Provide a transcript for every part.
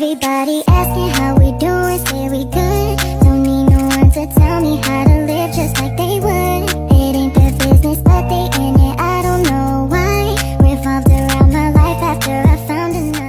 Everybody asking how we doing, say we good. Don't need no one to tell me how to live just like they would. It ain't their business, but they in it, I don't know why. Revolved around my life after I found another.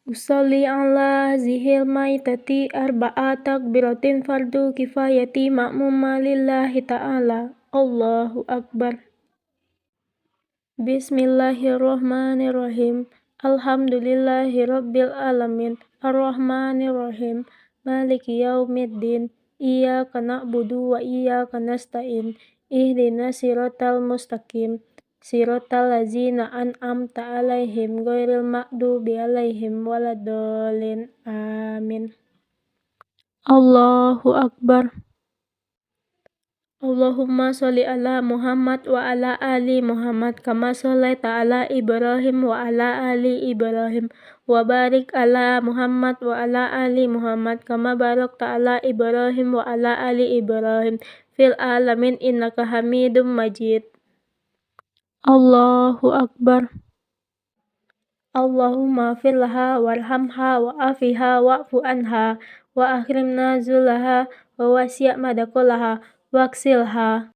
Usolli ala zihil maitati arba'a takbiratin fardu kifayati ma'muma lillahi ta'ala. Allahu Akbar. Bismillahirrahmanirrahim. Alhamdulillahi rabbil alamin. Ar-Rahmanirrahim. Maliki yaumiddin. Iyyaka na'budu wa iyyaka nasta'in. Ihdinas siratal mustaqim. Siratal ladzina an'amta 'alaihim ghairil maghdubi 'alaihim waladdallin. Amin. Allahu Akbar. Allahumma sholli ala Muhammad wa ala ali Muhammad kama shollaita ala Ibrahim wa ala ali Ibrahim wa barik ala Muhammad wa ala ali Muhammad kama barakta ala Ibrahim wa ala ali Ibrahim fil alamin innaka Hamidum Majid. Allahu Akbar. Allahumma firlaha warhamha wa afiha wa'fu anha wa akrimna zulaha wa wasi' madakolaha waksilha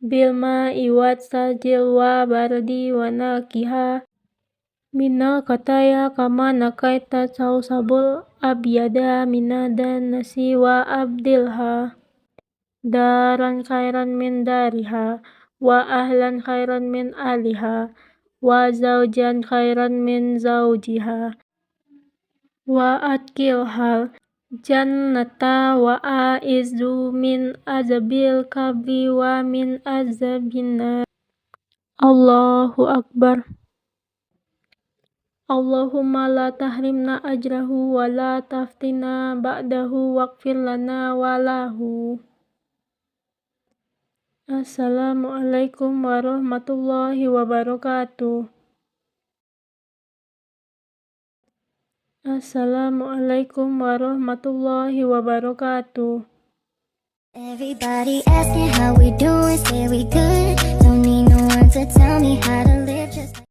bil ma'i wat sajil wa bardi wa nakiha minal kataya kama nakaita sausabul abyada minadan nasi wa abdilha daran khairan min dariha wa ahlan khairan min aliha wa zaujan khairan min zaujiha wa adkilhal jannata wa a'izzu min azabil kabri wa min azabinnar. Allahu Akbar. Allahumma la tahrimna ajrahu wa la taftina ba'dahu waghfir lana wa lahu. Assalamualaikum warahmatullahi wabarakatuh. Assalamualaikum warahmatullahi wabarakatuh. Everybody asking how we doing, say we good. Don't need no one to tell me how to live just